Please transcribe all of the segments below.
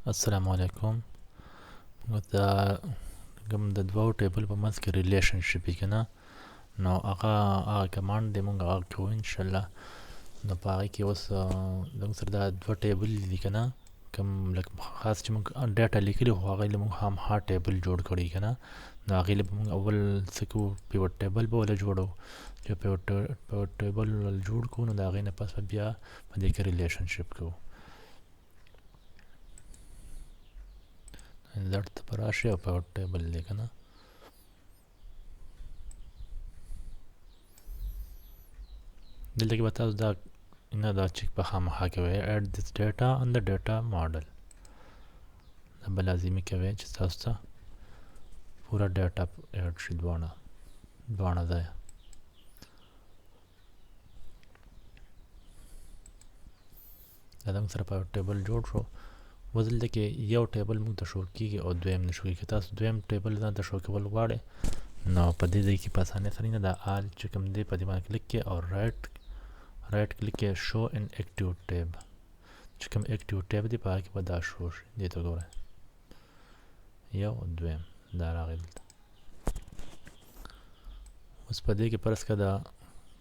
السلام علیکم. دا کوم د دوو ټیبل په منځ کې ریلیشن شپ وي کنه، نو هغه کمانډ دی مونږ هغه کوو ان شاء الله. نو په هغې کې اوس زموږ سره دا دوه ټیبل دي کنه، کوم لکه خاص چې مونږ ډاټا لیکلي خو هغې له مونږ هم ها ټیبل جوړ کړی کنه. نو هغې له به مونږ اول څه کوو، پیوټ ټیبل به وله جوړو. چې پیوټ ټیبل ول جوړ کړو نو د هغې نه پس به بیا په دې کې ریلیشن شپ کوو. زړ ته به راشئ او پیوټ ټیبل دی کنه. دلته کې به تاسو دا چیک په خامخا کوئ، add this data on the data model. دا به لازمي کوئ چې تاسو ته پوره ډاټا ایډ شي دواړه ځایه. دا زموږ سره پیوټ ټیبل جوړ شو. اوس دلته کې یو ټیبل موږ ته شو کېږي او دویم نه شو کېږي. که تاسو دویم ټیبل ځان ته شو کول غواړئ نو په دې ځای کې په اسانۍ سره نه دا آل چې کوم دی په دې باندې کلیک کړئ او رایټ کلیک کړئ شو ان اکټیو ټیب. چې کوم اکټیو ټیب دی په هغه کې به دا شو شي. دې ته ګورئ یو دویم دا راغی دلته. اوس په دې کې فرض کړه دا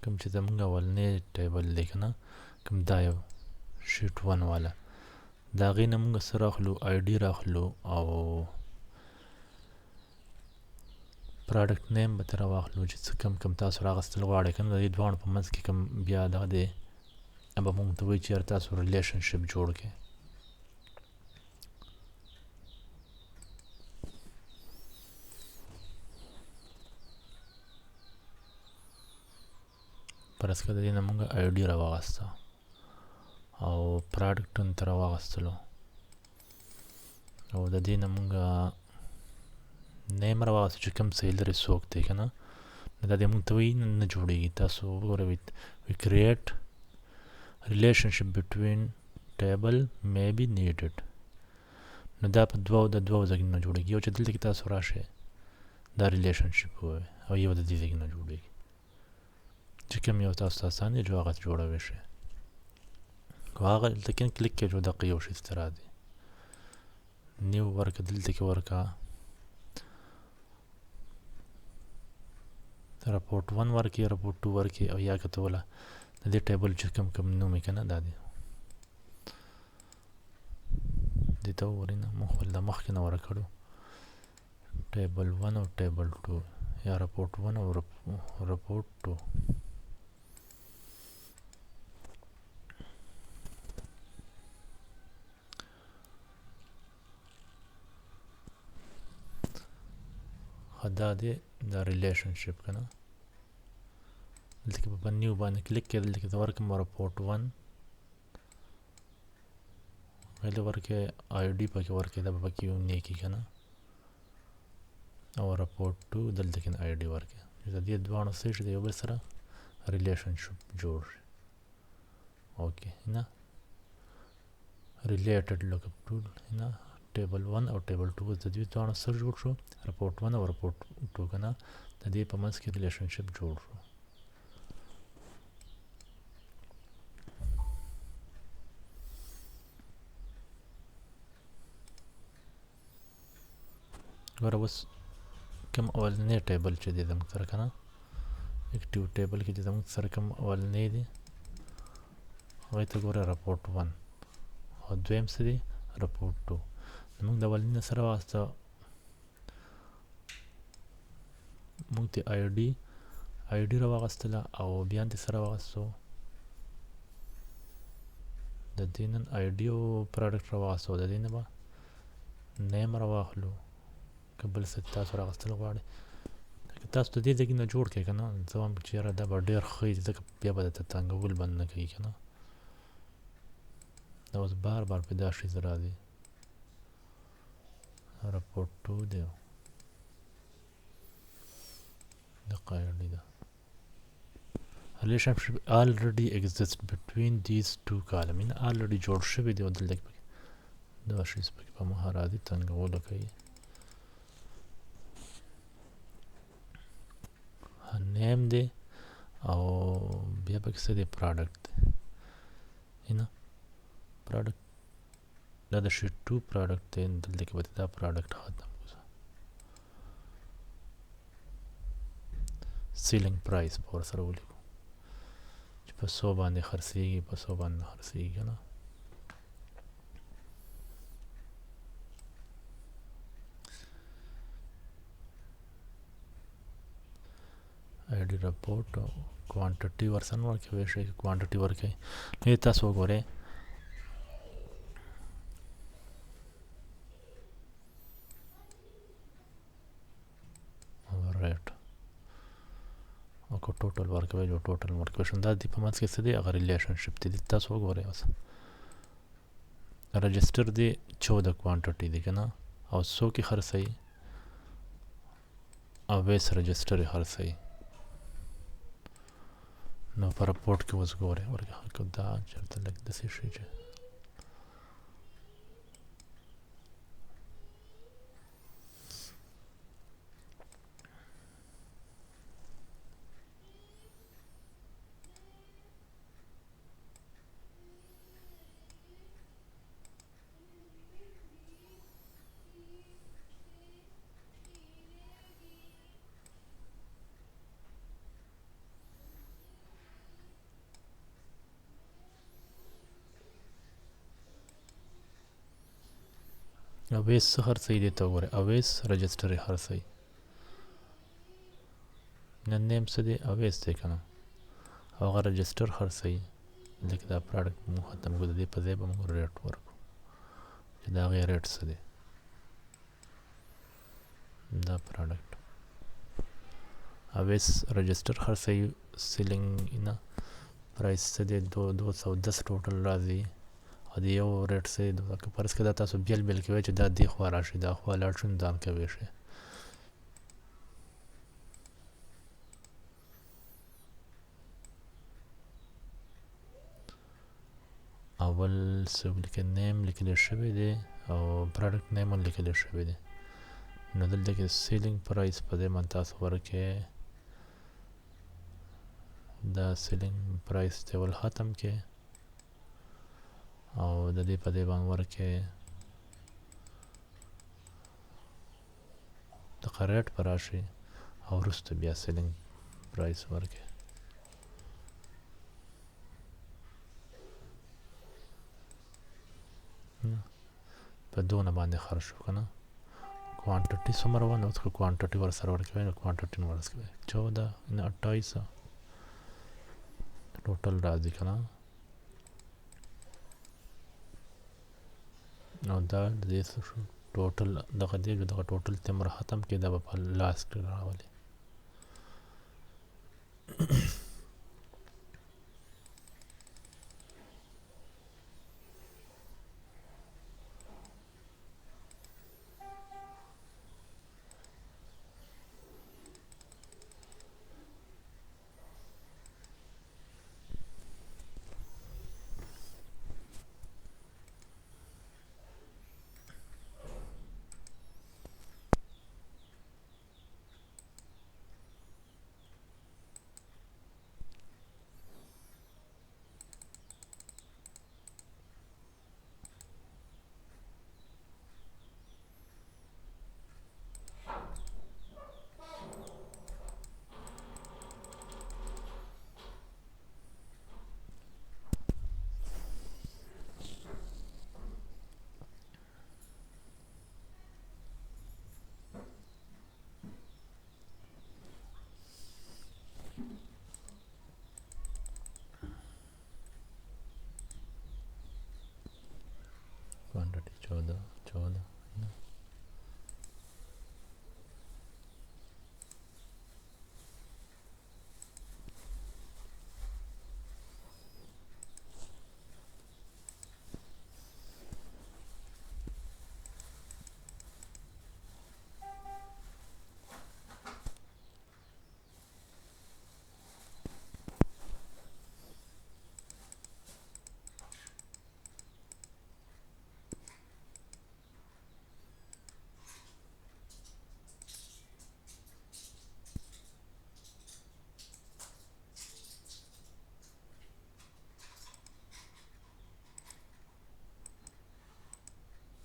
کوم چې زمونږ اولنی ټیبل دی که نه، کوم دا یو شیټ ون والا، د هغې نه مونږ څه راخلو، آی ډي راخلو او پراډکټ نیم به ترې راواخلو چې څه کم تاسو راغستل غواړئ که نه. د دې دواړو په منځ کې کوم بیا دغه دی به مونږ ته وایي چې یاره تاسو ریلیشن شپ جوړ کړئ. فرض کړه د دې نه مونږ آی ډي راواغسته او پراډکټونه ته راواغستلو او د دې نه مونږ نیم راواغستو چې کوم ځای لرې څوک دی که نه. نو دا دې مونږ ته وایي نه جوړېږي. تاسو وګورئ وي کریټ ریلیشنشپ بټوین ټیبل may be needed. نو دا په د دوو ځایونو نه جوړېږي. یو چې دلته کې تاسو راشئ دا ریلیشنشپ ووایئ او یو د دې ځای نه جوړېږي چې کوم یو تاسو ته اسان دی جو هغه جوړوی شئ. که هغه دلته کې کلیک کړئ جو دقه یو شي ته راځي. نیو ورکه دلته کې ورکه رپورټ 1 ورکې، رپورټ 2 ورکې او یا که ته وله د دې ټیبل چې کوم نوم یې که نه دا دی دې ته وګورئ نه موږ خپل د مخکې نه ورکړو ټیبل 1 او ټیبل 2 یا رپورټ 1 او رپورټ 2. دا دی دا ریلیشنشپ که نه. دلته کې په نیو باندې کلیک کړئ، دلته کې زه ورکړم رپورټ 1 هغې ورکړئ آی ډي پکې ورکړئ دا به پکې نیکي که نه او رپورټ 2 دلته کې آی ډي ورکړئ چې د دې دواړو څه شي د یو بل سره ریلیشنشپ جوړ شي. اوکې نه ریلیټډ لوکپ ټول نه ټیبل 1 او ټیبل 2 د دې دواړو سره جوړ شو. رپورټ 1 او رپورټ 2 که نه د دې په منځ کې ریلیشنشپ جوړ شو. ګوره اوس کوم اولنی ټیبل چې دی زموږ سره که نه اکټیو ټیبل کې چې زموږ سره کوم اولنی دی هغې ته ګوره رپورټ 1 او دویم څه دی رپورټ 2. موږ د اولني نه سره واسطه موږ ته آی ډي راواغستله او بیا دې سره واغستو د دې نن آی ډي او پراډکټ راواغستو د دې نه به نیم راواخلو که بل څه تاسو راغستل غواړئ. تاسو د دې ځای نه جوړ کړئ که نه زه وایم چې یاره دا به ډېر ښه وي ځکه بیا به درته تنګول بند نه کوي که نه. دا اوس بار پیدا شي زه راځي رپورټ 2 دی د قاعدې ده relationship already exists between these two columns. in already جوړ شوی دی او دلته کې دا شی سپک په مهارتي تنګول کوي. نیم دی او بیا پکې څه دی پراډکټ دی نه پراډکټ دا د شیټ 2 پروډکټ دی دلته کې به دا پروډکټ ختم سیلینګ پرایس په ورسره ولیکو چې په 100 باندې خرڅېږي په 100 باندې خرڅېږي که نه آی ډي رپورټ کوانټټي ورسره ورکوي ویل شي کوانټټي ورکوي نو تاسو وګورئ ریټ او که ټوټل ورکوي جو ټوټل ورکوي شو دا دی په منځ کې څه دی هغه ریلیشنشپ دی تاسو وګورئ اوس رجسټر دی 14 کوانټټي دی که نه او څوک یې خرڅوي اویس رجسټر یې خرڅوي نو په رپورټ کې اوس ګورئ ورکه دا چېرته لږ داسې شي چې اویس څه خرڅوي دې ته وګورئ اویس رجسټر یې خرڅوي نن نیم څه دی اویس دی که نه هغه رجسټر خرڅوي لکه دا پروډکټ مونږ ختم کړو د دې په ځای به مونږ ریټ ورکړو چې د هغې ریټ څه دی دا پروډکټ اویس رجسټر خرڅوي سیلینګ نه پرایس څه دی 210 ټوټل راځي او د یو ریټ څه دی که فرض کړه دا تاسو بیل بیل کوئ چې دا دې خوا راشي دا خوا لاړ شو نو دا کوی شي اول څه ولیکئ نیم لیکلی شوی دی او پروډکټ نیم هم لیکلی شوی دی نو دلته کې سیلینګ پرایس په دې باندې تاسو ورکئ دا سیلینګ پرایس ټیبل ختم کړئ او د دې په دې باندې ورکئ دغه ریټ به راشي او وروسته بیا سیلینګ پرایس ورکئ په دونه باندې خرڅ شو که نه کوانټټي څومره وه نو که کوانټټي ورسره ورکوئ نو کوانټټي نه ورکوئ 14 نه 28 ټوټل راځي که نه او دا د دې څه شو ټوټل دغه دی دغه ټوټل تمره ختم کړي دا به په لاس کې راولي क्वांटिटी 14 14